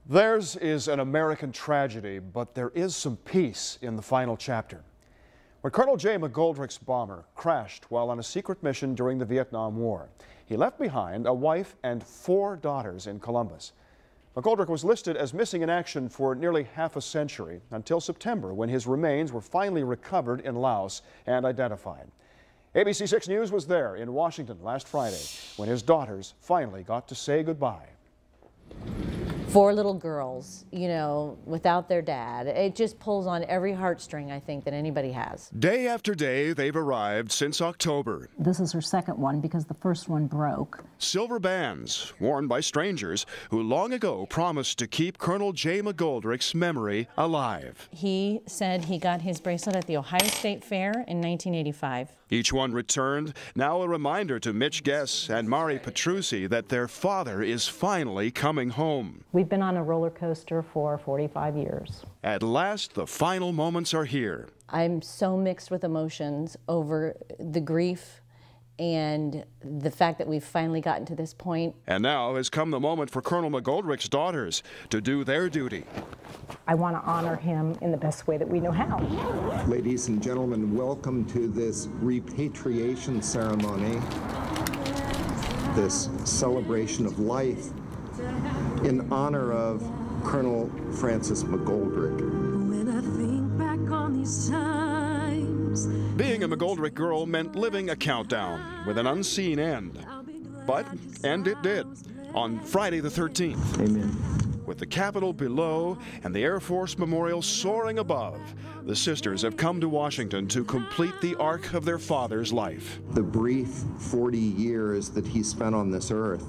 Theirs is an American tragedy, but there is some peace in the final chapter. When Colonel J. McGoldrick's bomber crashed while on a secret mission during the Vietnam War, he left behind a wife and 4 daughters in Columbus. McGoldrick was listed as missing in action for nearly half a century until September, when his remains were finally recovered in Laos and identified. ABC6 News was there in Washington last Friday when his daughters finally got to say goodbye. 4 little girls, you know, without their dad. It just pulls on every heartstring, I think, that anybody has. Day after day, they've arrived since October. This is her second one because the first one broke. Silver bands, worn by strangers who long ago promised to keep Colonel J. McGoldrick's memory alive. He said he got his bracelet at the Ohio State Fair in 1985. Each one returned, now a reminder to Mitch Guess and Mari Petrucci that their father is finally coming home. We've been on a roller coaster for 45 years. At last, the final moments are here. I'm so mixed with emotions over the grief and the fact that we've finally gotten to this point. And now has come the moment for Colonel McGoldrick's daughters to do their duty. I want to honor him in the best way that we know how. Ladies and gentlemen, welcome to this repatriation ceremony, this celebration of life in honor of Colonel Francis McGoldrick. When I think back on these times, being a McGoldrick girl meant living a countdown with an unseen end. But end it did on Friday the 13th. Amen. With the Capitol below and the Air Force Memorial soaring above, the sisters have come to Washington to complete the arc of their father's life. The brief 40 years that he spent on this earth,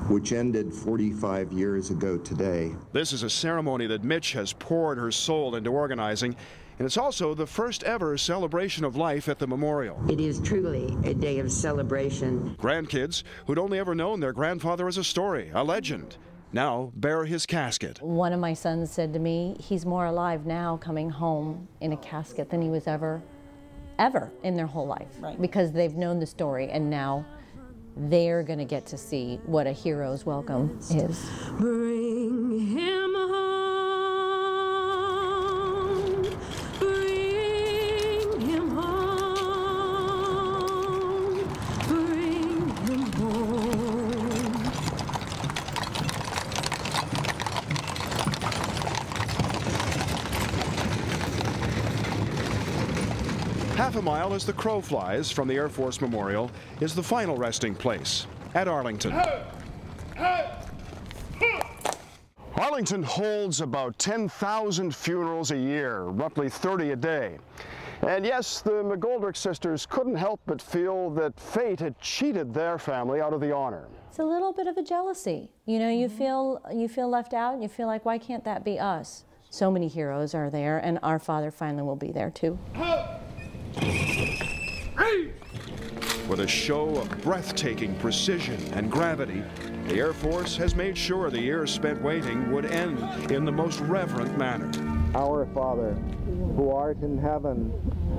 which ended 45 years ago today. This is a ceremony that Mitch has poured her soul into organizing, and it's also the first ever celebration of life at the memorial. It is truly a day of celebration. Grandkids who'd only ever known their grandfather as a story, a legend, now bear his casket. One of my sons said to me, he's more alive now coming home in a casket than he was ever in their whole life. Right. Because they've known the story, and now they're going to get to see what a hero's welcome is. bring him home, bring him home, bring him home. Half a mile as the crow flies from the Air Force Memorial is the final resting place at Arlington. Arlington holds about 10,000 funerals a year, roughly 30 a day. And yes, the McGoldrick sisters couldn't help but feel that fate had cheated their family out of the honor. It's a little bit of a jealousy. You know, you feel left out, and you feel like, why can't that be us? So many heroes are there, and our father finally will be there too. With a show of breathtaking precision and gravity, the Air Force has made sure the years spent waiting would end in the most reverent manner. Our Father, who art in heaven,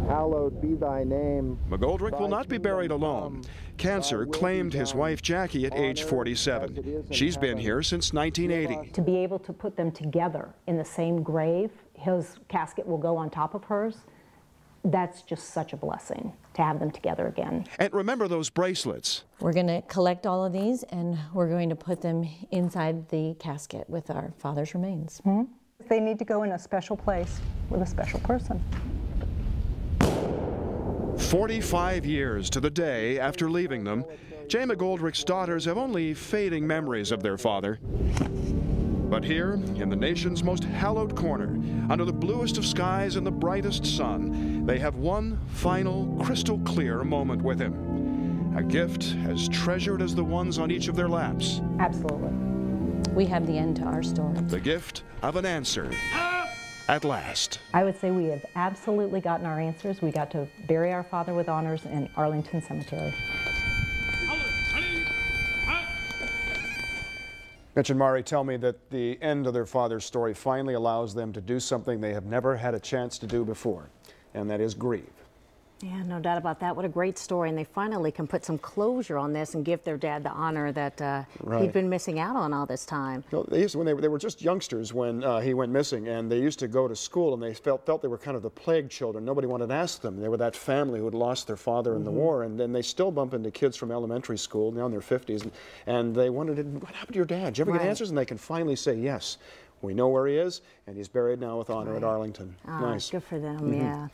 hallowed be thy name. McGoldrick will not be buried alone. Cancer claimed his wife Jackie at age 47. She's been here since 1980. To be able to put them together in the same grave, his casket will go on top of hers. That's just such a blessing to have them together again. And remember those bracelets. We're going to collect all of these, and we're going to put them inside the casket with our father's remains. Mm-hmm. They need to go in a special place with a special person. 45 years to the day after leaving them, J. McGoldrick's daughters have only fading memories of their father. But here, in the nation's most hallowed corner, under the bluest of skies and the brightest sun, they have one final, crystal clear moment with him. A gift as treasured as the ones on each of their laps. Absolutely. We have the end to our story. The gift of an answer. At last. I would say we have absolutely gotten our answers. We got to bury our father with honors in Arlington Cemetery. Mitch and Mari tell me that the end of their father's story finally allows them to do something they have never had a chance to do before, and that is grieve. Yeah, no doubt about that. What a great story. And they finally can put some closure on this and give their dad the honor that he'd been missing out on all this time. You know, they used to, when they were just youngsters when he went missing, and they used to go to school, and they felt they were kind of the plague children. Nobody wanted to ask them. They were that family who had lost their father in the war, and then they still bump into kids from elementary school, now in their 50s, and they wondered, what happened to your dad? Did you ever get answers? And they can finally say, yes, we know where he is, and he's buried now with honor at Arlington. Oh, nice. Good for them, yeah.